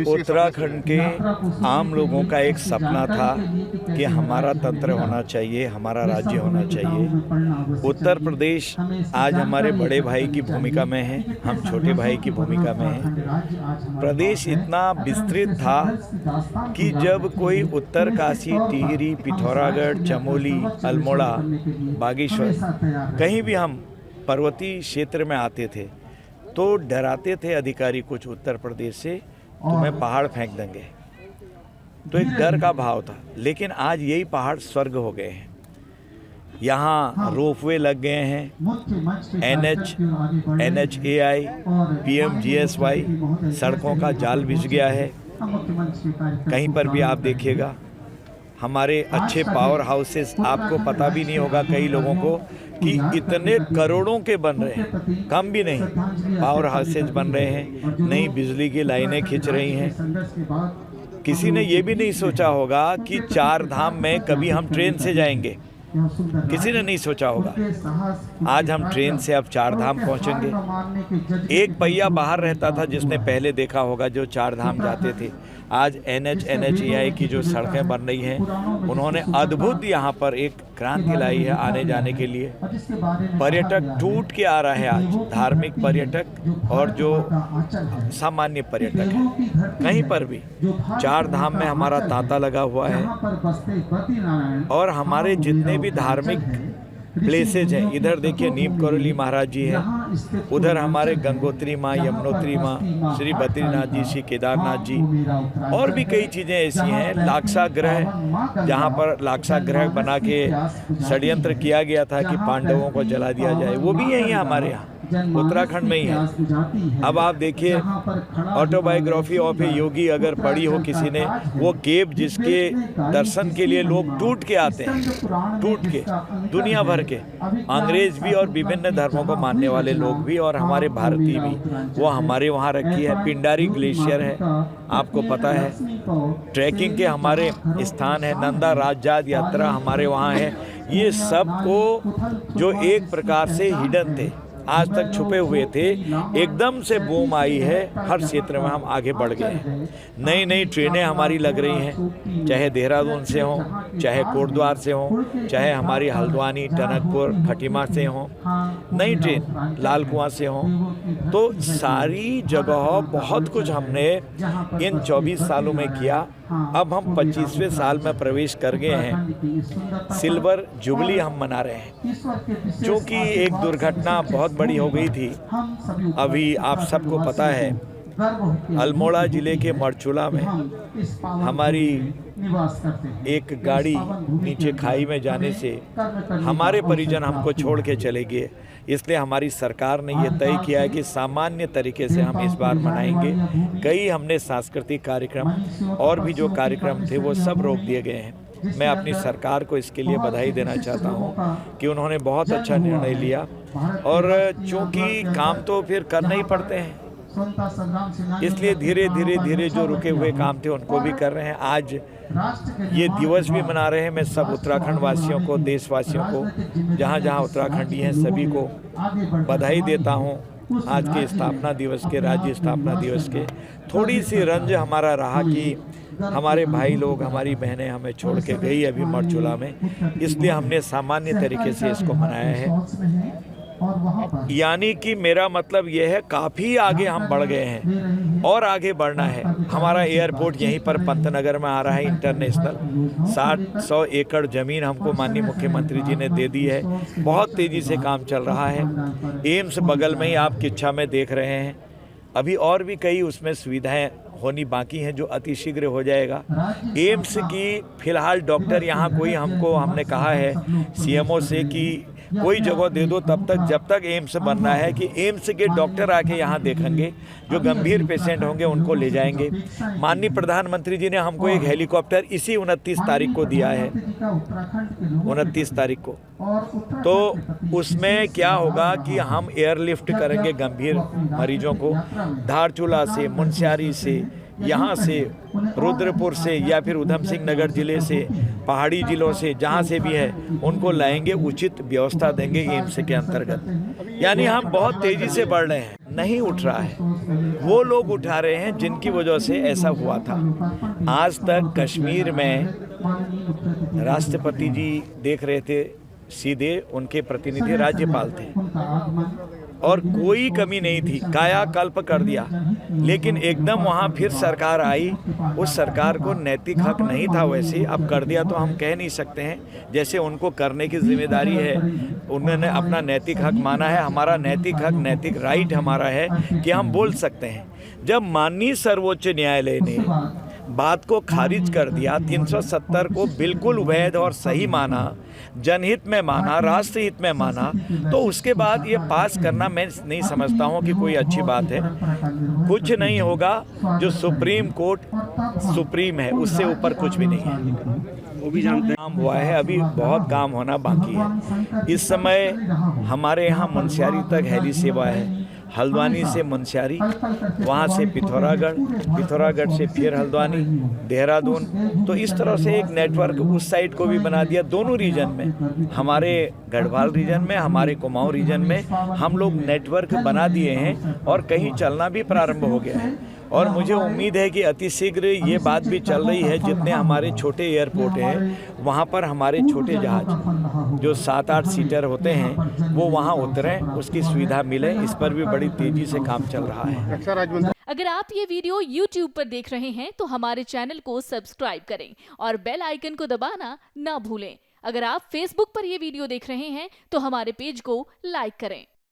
उत्तराखंड के आम लोगों का एक सपना था कि हमारा तंत्र होना चाहिए, हमारा राज्य होना चाहिए। उत्तर प्रदेश आज हमारे बड़े भाई की भूमिका में है, हम छोटे भाई की भूमिका में हैं। प्रदेश इतना विस्तृत था कि जब कोई उत्तरकाशी, टिहरी, पिथौरागढ़, चमोली, अल्मोड़ा, बागेश्वर कहीं भी हम पर्वतीय क्षेत्र में आते थे तो डराते थे अधिकारी कुछ उत्तर प्रदेश से, तुम्हें पहाड़ फेंक देंगे, तो एक डर का भाव था। लेकिन आज यही पहाड़ स्वर्ग हो गए हैं। यहाँ रोपवे लग गए हैं, NHAI, PMGSY, सड़कों का जाल बिछ गया है। कहीं पर भी आप देखिएगा हमारे अच्छे पावर हाउसेस, आपको पता भी नहीं होगा कई लोगों को कि इतने करोड़ों के बन रहे हैं, कम भी नहीं पावर हाउसेस बन रहे हैं, नई बिजली की लाइनें खींच रही हैं। किसी ने ये भी नहीं सोचा होगा कि 4 धाम में कभी हम ट्रेन से जाएंगे, किसी ने नहीं सोचा होगा। आज हम ट्रेन से अब 4 धाम पहुंचेंगे। एक पहिया बाहर रहता था जिसने पहले देखा होगा जो 4 धाम जाते थे। आज NHAI की जो सड़कें बन रही हैं, उन्होंने अद्भुत यहाँ पर एक क्रांति लाई है आने जाने के लिए। पर्यटक टूट के आ रहा है आज, धार्मिक पर्यटक और जो सामान्य पर्यटक है। कहीं पर भी 4 धाम में हमारा तांता लगा हुआ है और हमारे जितने भी धार्मिक प्लेसेज हैं, इधर देखिए नीम करोली महाराज जी हैं, उधर हमारे गंगोत्री माँ, यमुनोत्री माँ, श्री बद्रीनाथ जी, श्री केदारनाथ जी, और भी कई चीज़ें ऐसी हैं। लाक्षागृह, जहाँ पर लाक्षागृह बना के षड्यंत्र किया गया था कि पांडवों को जला दिया जाए, वो भी यही है हमारे यहाँ उत्तराखंड में ही है। अब आप देखिए ऑटोबायोग्राफी ऑफ ए योगी अगर पढ़ी हो किसी ने, वो केव जिसके दर्शन के लिए लोग टूट के आते हैं, टूट के दुनिया भर के, अंग्रेज भी और विभिन्न धर्मों को मानने वाले लोग भी और हमारे भारतीय भी, वो हमारे वहाँ रखी है। पिंडारी ग्लेशियर है, आपको पता है। ट्रैकिंग के हमारे स्थान है, नंदा राजजात यात्रा हमारे वहाँ है। ये सब को जो एक प्रकार से हिडन थे, आज तक छुपे हुए थे, एकदम से बूम आई है। हर क्षेत्र में हम आगे बढ़ गए हैं। नई नई ट्रेनें हमारी लग रही हैं, चाहे देहरादून से हों, चाहे कोटद्वार से हों, चाहे हमारी हल्द्वानी, टनकपुर, खटीमा से हों, नई ट्रेन लाल कुआं से हों। तो सारी जगह बहुत कुछ हमने इन 24 सालों में किया। अब हम 25वें साल में प्रवेश कर गए हैं। सिल्वर जुबली हम मना रहे हैं, क्योंकि एक दुर्घटना बहुत बड़ी हो गई थी। अभी आप सबको पता है, अल्मोड़ा जिले के मरचूला में हमारी एक गाड़ी नीचे खाई में जाने से हमारे परिजन हमको छोड़ के चले गए। इसलिए हमारी सरकार ने ये तय किया है कि सामान्य तरीके से हम इस बार मनाएंगे। कई हमने सांस्कृतिक कार्यक्रम और भी जो कार्यक्रम थे वो सब रोक दिए गए हैं। मैं अपनी सरकार को इसके लिए बधाई देना चाहता हूँ कि उन्होंने बहुत अच्छा निर्णय लिया, और चूँकि काम तो फिर करने ही पड़ते हैं, इसलिए धीरे धीरे जो रुके हुए काम थे उनको भी कर रहे हैं। आज ये दिवस भी मना रहे हैं। मैं सब उत्तराखंड वासियों को, देशवासियों को, जहाँ जहाँ उत्तराखंडी हैं, सभी को बधाई देता हूँ आज के स्थापना दिवस के, राज्य स्थापना दिवस के। थोड़ी सी रंज हमारा रहा कि हमारे भाई लोग, हमारी बहनें हमें छोड़ के गई अभी मरचूला में, इसलिए हमने सामान्य तरीके से इसको मनाया है। यानी कि मेरा मतलब यह है, काफ़ी आगे हम बढ़ गए हैं और आगे बढ़ना है। हमारा एयरपोर्ट यहीं पर पंतनगर में आ रहा है, इंटरनेशनल। 60-100 एकड़ ज़मीन हमको माननीय मुख्यमंत्री जी ने दे दी है। बहुत तेज़ी से काम चल रहा है। एम्स बगल में ही आप किच्छा में देख रहे हैं। अभी और भी कई उसमें सुविधाएं होनी बाकी हैं जो अतिशीघ्र हो जाएगा। एम्स की फ़िलहाल डॉक्टर यहाँ कोई, हमने कहा है CMO से कि कोई जगह दे दो तब तक, जब तक एम्स बनना है, कि एम्स के डॉक्टर आके यहाँ देखेंगे, जो गंभीर पेशेंट होंगे उनको ले जाएंगे। माननीय प्रधानमंत्री जी ने हमको एक हेलीकॉप्टर इसी 29 तारीख को दिया है, 29 तारीख को। तो उसमें क्या होगा कि हम एयरलिफ्ट करेंगे गंभीर मरीजों को धारचूला से, मुनस्यारी से, यहाँ से, रुद्रपुर से, या फिर उधम सिंह नगर जिले से, पहाड़ी जिलों से, जहाँ से भी है उनको लाएंगे, उचित व्यवस्था देंगे एम्स के अंतर्गत। यानी हम बहुत तेज़ी से बढ़ रहे हैं। नहीं उठ रहा है। वो लोग उठा रहे हैं जिनकी वजह से ऐसा हुआ था। आज तक कश्मीर में राष्ट्रपति जी देख रहे थे, सीधे उनके प्रतिनिधि राज्यपाल थे और कोई कमी नहीं थी, कायाकल्प कर दिया। लेकिन एकदम वहाँ फिर सरकार आई, उस सरकार को नैतिक हक नहीं था, वैसे अब कर दिया तो हम कह नहीं सकते हैं। जैसे उनको करने की जिम्मेदारी है, उन्होंने अपना नैतिक हक माना है। हमारा नैतिक हक, नैतिक राइट हमारा है कि हम बोल सकते हैं। जब माननीय सर्वोच्च न्यायालय ने बात को खारिज कर दिया, 370 को बिल्कुल वैध और सही माना, जनहित में माना, राष्ट्रहित में माना, तो उसके बाद ये पास करना मैं नहीं समझता हूँ कि कोई अच्छी बात है। कुछ नहीं होगा, जो सुप्रीम कोर्ट सुप्रीम है, उससे ऊपर कुछ भी नहीं है। वो भी जानते हैं काम हुआ है, अभी बहुत काम होना बाकी है। इस समय हमारे यहाँ मुनस्यारी तक हेली सेवा है, हल्द्वानी से मुनस्यारी, वहाँ से पिथौरागढ़, पिथौरागढ़ से फिर हल्द्वानी, देहरादून। तो इस तरह से एक नेटवर्क उस साइड को भी बना दिया। दोनों रीजन में, हमारे गढ़वाल रीजन में, हमारे कुमाऊं रीजन में हम लोग नेटवर्क बना दिए हैं और कहीं चलना भी प्रारंभ हो गया है। और मुझे उम्मीद है कि अतिशीघ्र ये बात भी चल रही है, जितने हमारे छोटे एयरपोर्ट हैं वहाँ पर हमारे छोटे जहाज जो 7-8 सीटर होते हैं वो वहाँ उतरें, उसकी सुविधा मिले। इस पर भी बड़ी तेजी से काम चल रहा है। अगर आप ये वीडियो YouTube पर देख रहे हैं तो हमारे चैनल को सब्सक्राइब करें और बेल आइकन को दबाना ना भूलें। अगर आप Facebook पर ये वीडियो देख रहे हैं तो हमारे पेज को लाइक करें।